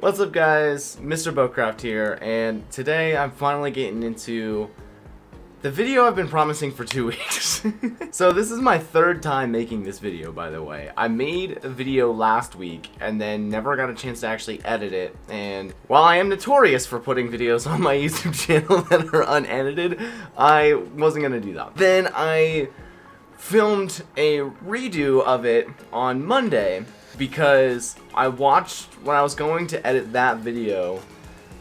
What's up guys, Mr. Boatcraft here, and today I'm finally getting into the video I've been promising for 2 weeks. So this is my third time making this video, by the way. I made a video last week and then never got a chance to actually edit it, and while I am notorious for putting videos on my YouTube channel that are unedited, I wasn't gonna do that. Then I filmed a redo of it on Monday because I watched, when I was going to edit that video,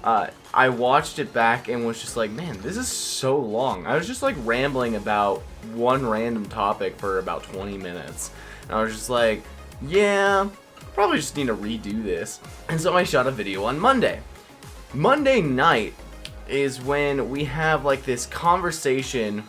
I watched it back and was just like, man, this is so long. I was just like rambling about one random topic for about 20 minutes. And I was just like, yeah, probably just need to redo this. And so I shot a video on Monday. Monday night is when we have like this conversation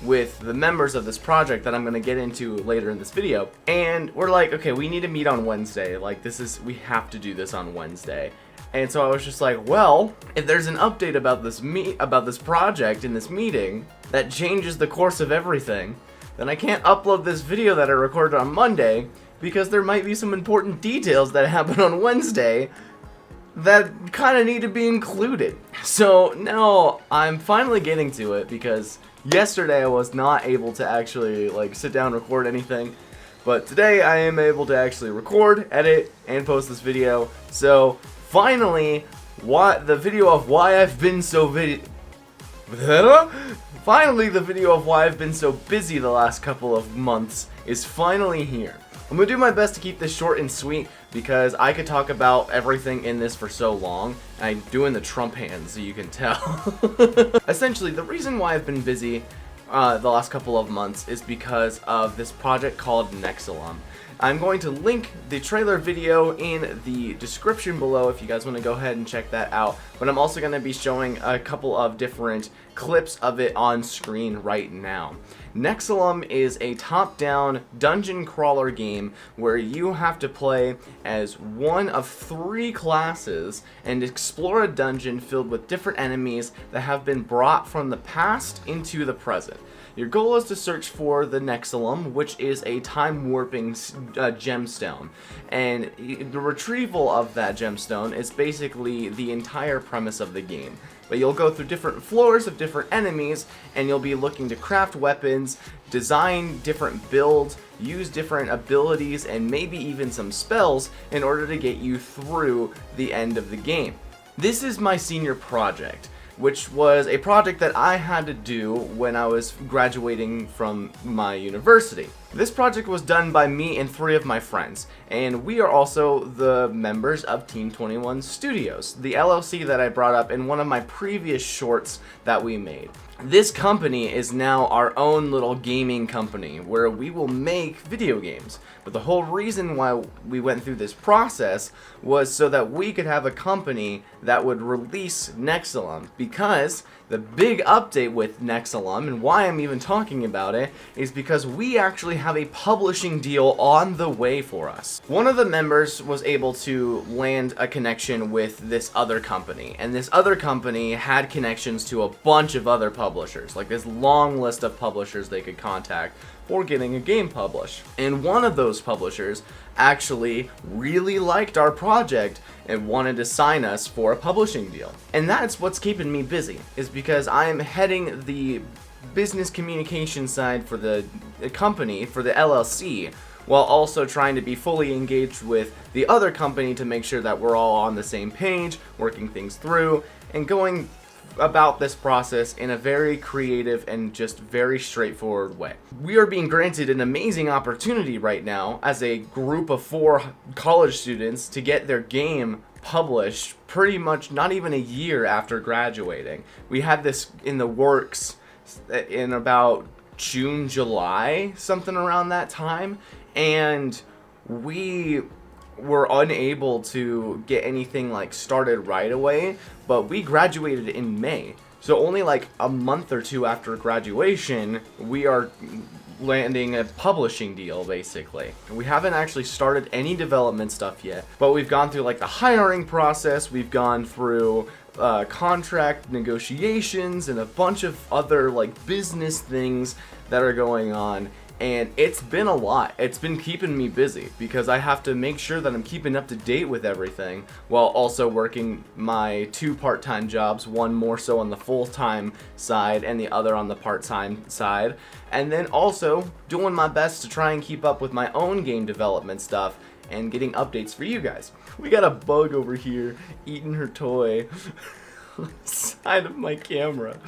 with the members of this project that I'm going to get into later in this video, and we're like, okay, we need to meet on Wednesday, like we have to do this on Wednesday. And so I was just like, well, if there's an update about this project in this meeting that changes the course of everything, then I can't upload this video that I recorded on Monday because there might be some important details that happen on Wednesday that kind of need to be included. So now I'm finally getting to it because yesterday I was not able to actually like sit down and record anything, but today I am able to actually record, edit, and post this video. So finally, the video of why I've been so busy the last couple of months is finally here. I'm gonna do my best to keep this short and sweet because I could talk about everything in this for so long. I'm doing the Trump hands, so you can tell. Essentially, the reason why I've been busy the last couple of months is because of this project called Nexalum. I'm going to link the trailer video in the description below if you guys want to go ahead and check that out, but I'm also going to be showing a couple of different clips of it on screen right now. Nexalum is a top-down dungeon crawler game where you have to play as one of 3 classes and explore a dungeon filled with different enemies that have been brought from the past into the present. Your goal is to search for the Nexalum, which is a time-warping gemstone, and the retrieval of that gemstone is basically the entire premise of the game. But you'll go through different floors of different enemies, and you'll be looking to craft weapons, design different builds, use different abilities, and maybe even some spells in order to get you through the end of the game. This is my senior project, which was a project that I had to do when I was graduating from my university. This project was done by me and 3 of my friends, and we are also the members of Team 21 Studios, the LLC that I brought up in one of my previous shorts that we made. This company is now our own little gaming company where we will make video games. But the whole reason why we went through this process was so that we could have a company that would release Nexalum, because the big update with Nexalum, and why I'm even talking about it, is because we actually have a publishing deal on the way for us. One of the members was able to land a connection with this other company, and this other company had connections to a bunch of other publishers, like this long list of publishers they could contact for getting a game published. And one of those publishers actually really liked our project and wanted to sign us for a publishing deal. And that's what's keeping me busy, is because I am heading the business communication side for the company, for the LLC, while also trying to be fully engaged with the other company to make sure that we're all on the same page, working things through, and going about this process in a very creative and just very straightforward way. We are being granted an amazing opportunity right now as a group of 4 college students to get their game published pretty much not even a year after graduating. We had this in the works in about June, July, something around that time, and we were unable to get anything like started right away, but we graduated in May. So only like a month or 2 after graduation, we are landing a publishing deal, basically. We haven't actually started any development stuff yet, but we've gone through like the hiring process, we've gone through contract negotiations and a bunch of other like business things that are going on, And it's been a lot. It's been keeping me busy because I have to make sure that I'm keeping up to date with everything while also working my 2 part-time jobs, one more so on the full-time side and the other on the part-time side. And then also doing my best to try and keep up with my own game development stuff and getting updates for you guys. We got a bug over here eating her toy on the side of my camera.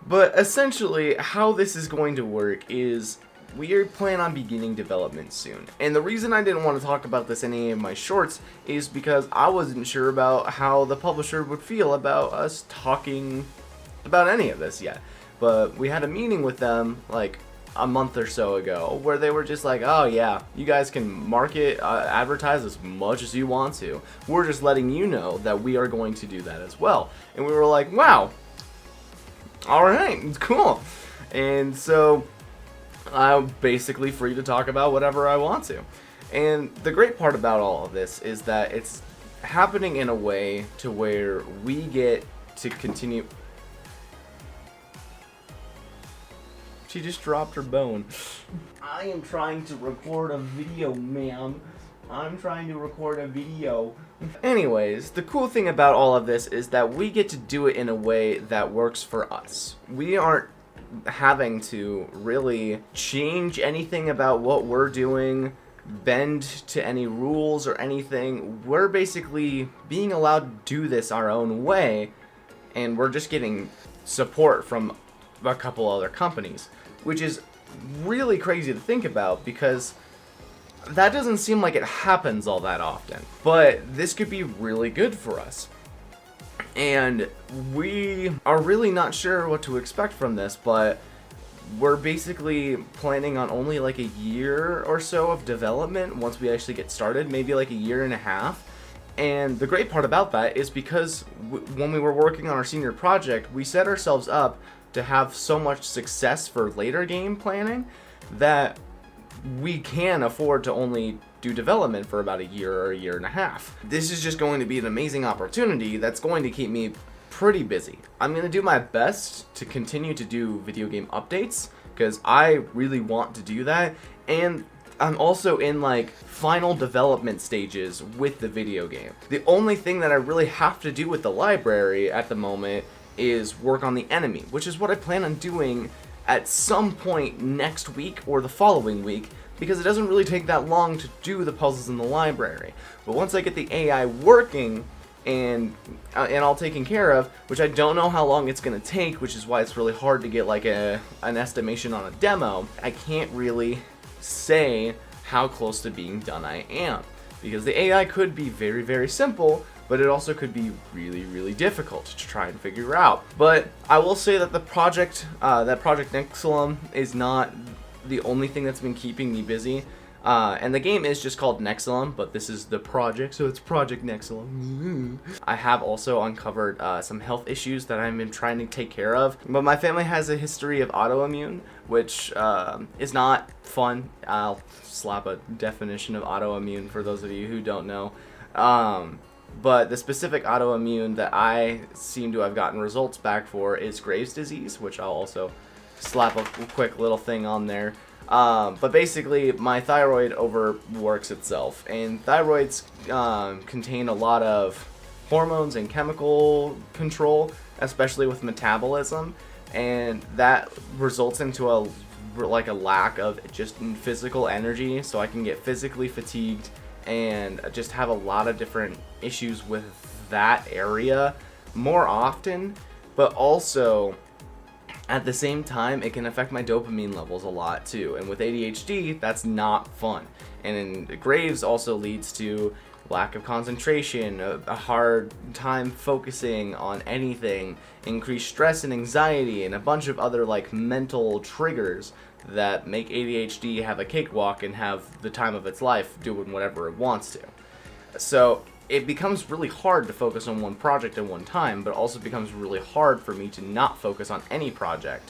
But essentially, how this is going to work is we are planning on beginning development soon. And the reason I didn't want to talk about this in any of my shorts is because I wasn't sure about how the publisher would feel about us talking about any of this yet. But we had a meeting with them like a month or so ago where they were just like, oh yeah, you guys can market, advertise as much as you want to. We're just letting you know that we are going to do that as well. And we were like, wow, alright, it's cool. And so I'm basically free to talk about whatever I want to. And the great part about all of this is that it's happening in a way to where we get to continue. She just dropped her bone. I am trying to record a video, ma'am. I'm trying to record a video. Anyways, the cool thing about all of this is that we get to do it in a way that works for us. We aren't having to really change anything about what we're doing, bend to any rules or anything. We're basically being allowed to do this our own way, and we're just getting support from a couple other companies, which is really crazy to think about because that doesn't seem like it happens all that often. But this could be really good for us. And we are really not sure what to expect from this, but we're basically planning on only like a year or so of development once we actually get started, maybe like a year and a half. And the great part about that is because when we were working on our senior project, we set ourselves up to have so much success for later game planning that we can afford to only do development for about a year or a year and a half. This is just going to be an amazing opportunity that's going to keep me pretty busy. I'm going to do my best to continue to do video game updates because I really want to do that, and I'm also in like final development stages with the video game. The only thing that I really have to do with the library at the moment is work on the enemy, which is what I plan on doing at some point next week or the following week, because it doesn't really take that long to do the puzzles in the library. But once I get the AI working and all taken care of, which I don't know how long it's gonna take, which is why it's really hard to get like an estimation on a demo, I can't really say how close to being done I am, because the AI could be very, very simple, but it also could be really, really difficult to try and figure out. But I will say that the project, Project Nexilum, is not the only thing that's been keeping me busy. And the game is just called Nexilum, but this is the project, so it's Project Nexilum. I have also uncovered some health issues that I've been trying to take care of. But my family has a history of autoimmune, which is not fun. I'll slap a definition of autoimmune for those of you who don't know. But the specific autoimmune that I seem to have gotten results back for is Graves' disease, which I'll also slap a quick little thing on there. But basically, my thyroid overworks itself, and thyroids contain a lot of hormones and chemical control, especially with metabolism, and that results into a lack of just physical energy, so I can get physically fatigued and just have a lot of different issues with that area more often. But also, at the same time, it can affect my dopamine levels a lot too, and with ADHD, that's not fun. And Graves also leads to lack of concentration, a hard time focusing on anything, increased stress and anxiety, and a bunch of other like mental triggers that make ADHD have a cakewalk and have the time of its life doing whatever it wants to. So it becomes really hard to focus on one project at one time, but also becomes really hard for me to not focus on any project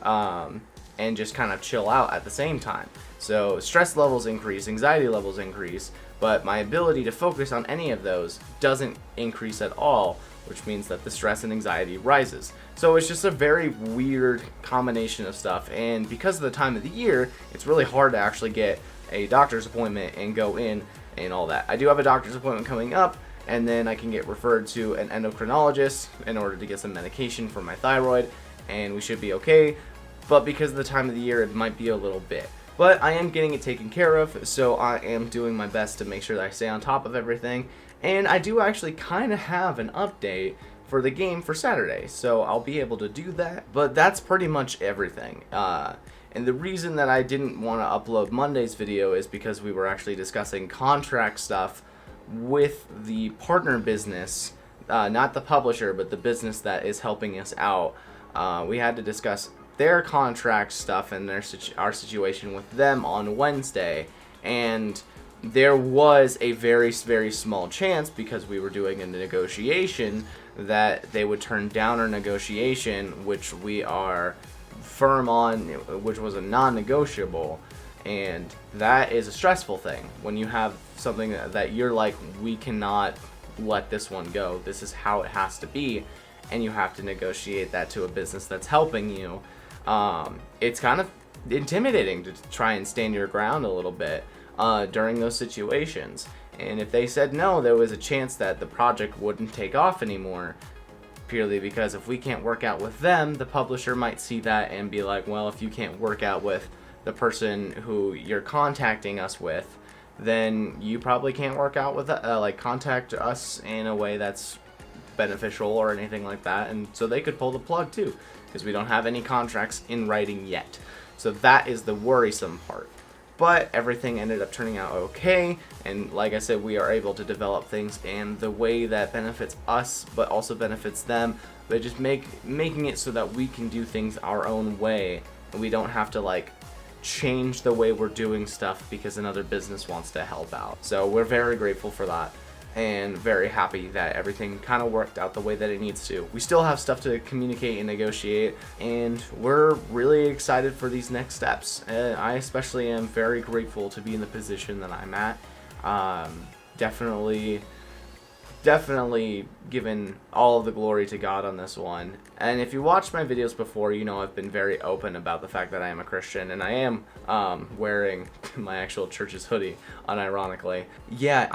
and just kind of chill out at the same time. So stress levels increase, anxiety levels increase, but my ability to focus on any of those doesn't increase at all, which means that the stress and anxiety rises. So it's just a very weird combination of stuff, and because of the time of the year, it's really hard to actually get a doctor's appointment and go in and all that. I do have a doctor's appointment coming up, and then I can get referred to an endocrinologist in order to get some medication for my thyroid, and we should be okay, but because of the time of the year, it might be a little bit. But I am getting it taken care of, so I am doing my best to make sure that I stay on top of everything. And I do actually kind of have an update for the game for Saturday, so I'll be able to do that. But that's pretty much everything. And the reason that I didn't want to upload Monday's video is because we were actually discussing contract stuff with the partner business, not the publisher, but the business that is helping us out. We had to discuss their contract stuff and our situation with them on Wednesday, and there was a very, very small chance, because we were doing a negotiation, that they would turn down our negotiation, which we are firm on, which was a non-negotiable. And that is a stressful thing when you have something that you're like, we cannot let this one go, this is how it has to be, and you have to negotiate that to a business that's helping you. It's kind of intimidating to try and stand your ground a little bit during those situations. And if they said no, there was a chance that the project wouldn't take off anymore, purely because if we can't work out with them, the publisher might see that and be like, well, if you can't work out with the person who you're contacting us with, then you probably can't work out with contact us in a way that's beneficial or anything like that. And so they could pull the plug too, because we don't have any contracts in writing yet. So that is the worrisome part. But everything ended up turning out okay, and like I said, we are able to develop things in the way that benefits us, but also benefits them, but just making it so that we can do things our own way, and we don't have to change the way we're doing stuff because another business wants to help out. So we're very grateful for that, and very happy that everything kind of worked out the way that it needs to. We still have stuff to communicate and negotiate, and we're really excited for these next steps. I especially am very grateful to be in the position that I'm at. Definitely giving all of the glory to God on this one. And if you watched my videos before, you know I've been very open about the fact that I am a Christian, and I am wearing my actual church's hoodie, unironically. Yeah,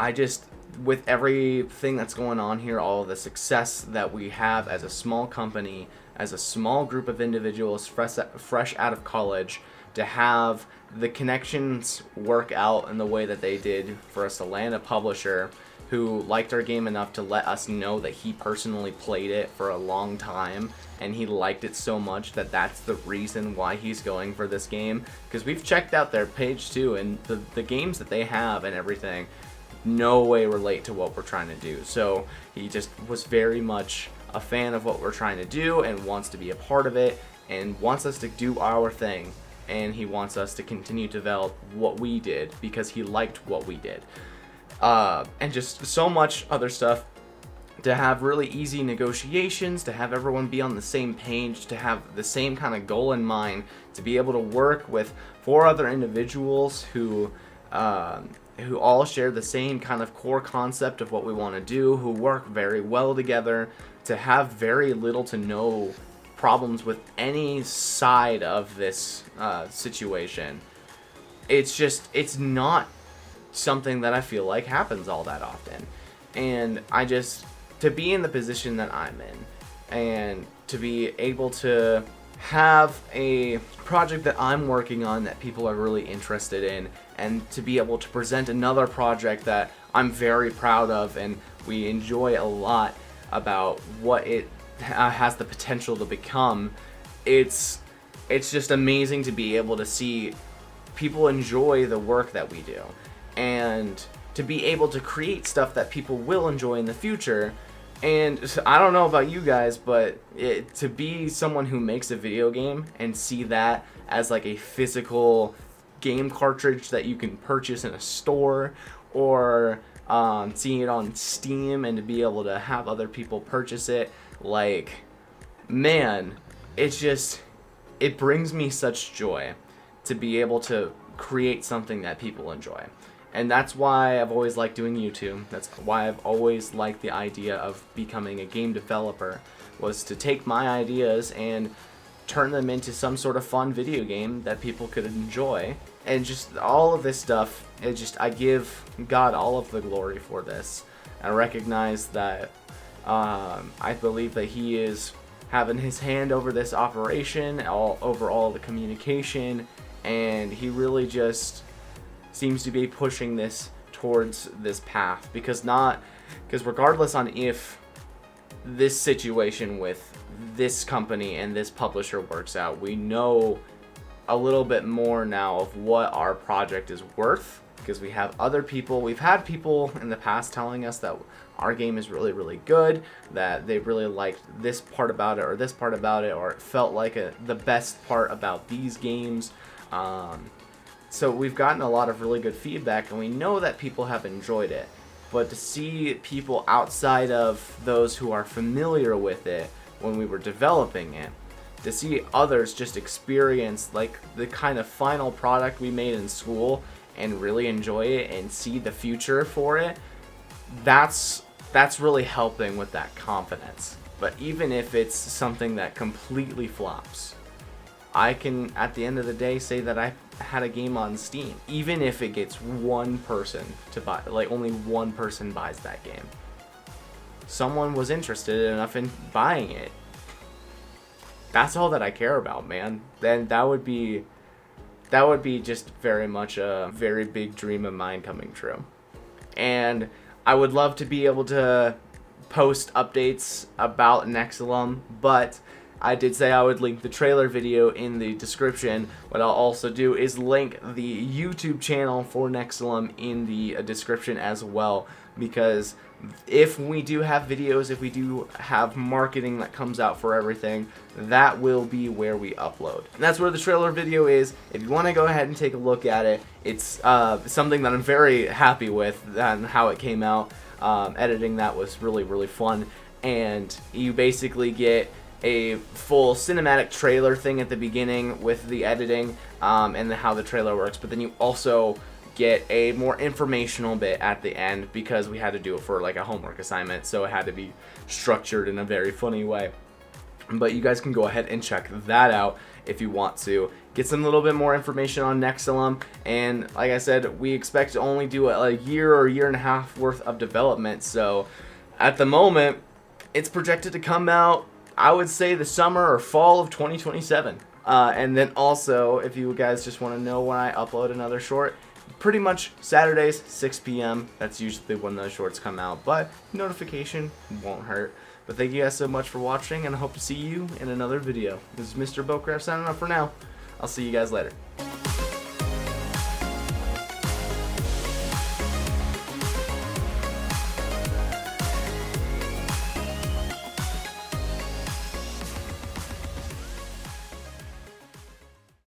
with everything that's going on here, all of the success that we have as a small company, as a small group of individuals fresh out of college, to have the connections work out in the way that they did for us to land a publisher who liked our game enough to let us know that he personally played it for a long time, and he liked it so much that that's the reason why he's going for this game. Because we've checked out their page too, and the games that they have and everything no way relate to what we're trying to do. So he just was very much a fan of what we're trying to do and wants to be a part of it and wants us to do our thing, and he wants us to continue to develop what we did because he liked what we did, and just so much other stuff. To have really easy negotiations, to have everyone be on the same page, to have the same kind of goal in mind, to be able to work with 4 other individuals who all share the same kind of core concept of what we want to do, who work very well together, to have very little to no problems with any side of this situation. It's not something that I feel like happens all that often. And to be in the position that I'm in, and to be able to have a project that I'm working on that people are really interested in, and to be able to present another project that I'm very proud of and we enjoy a lot about what it has the potential to become. It's just amazing to be able to see people enjoy the work that we do, and to be able to create stuff that people will enjoy in the future. And I don't know about you guys, but to be someone who makes a video game and see that as a physical game cartridge that you can purchase in a store, or seeing it on Steam, and to be able to have other people purchase it, man, it brings me such joy to be able to create something that people enjoy. And that's why I've always liked doing YouTube. That's why I've always liked the idea of becoming a game developer, was to take my ideas and turn them into some sort of fun video game that people could enjoy. And just all of this stuff, I give God all of the glory for this. I recognize that I believe that He is having His hand over this operation, over all the communication, and He really just seems to be pushing this towards this path. Because regardless on if this situation with this company and this publisher works out, we know a little bit more now of what our project is worth, because we've had people in the past telling us that our game is really, really good, that they really liked this part about it, or this part about it, or it felt like the best part about these games. So we've gotten a lot of really good feedback, and we know that people have enjoyed it. But to see people outside of those who are familiar with it when we were developing it, to see others just experience like the kind of final product we made in school and really enjoy it and see the future for it, that's really helping with that confidence. But even if it's something that completely flops, I can, at the end of the day, say that I had a game on Steam. Even if it gets one person to buy, like only one person buys that game, someone was interested enough in buying it. That's all that I care about, man. Then that would be just very much a very big dream of mine coming true. And I would love to be able to post updates about Nexilum, but I did say I would link the trailer video in the description. What I'll also do is link the YouTube channel for Nexilum in the description as well, because if we do have videos, if we do have marketing that comes out for everything, that will be where we upload. And that's where the trailer video is. If you want to go ahead and take a look at it, it's something that I'm very happy with and how it came out. Editing that was really, really fun. And you basically get a full cinematic trailer thing at the beginning with the editing and how the trailer works, but then you also get a more informational bit at the end, because we had to do it for like a homework assignment, so it had to be structured in a very funny way. But you guys can go ahead and check that out if you want to get some little bit more information on Nexilum. And like I said, we expect to only do a year or year and a half worth of development, so at the moment it's projected to come out, I would say, the summer or fall of 2027. And then also, if you guys just want to know when I upload another short, pretty much Saturdays, 6 p.m. That's usually when those shorts come out, but notification won't hurt. But thank you guys so much for watching, and I hope to see you in another video. This is Mr. Bocraft signing off for now. I'll see you guys later.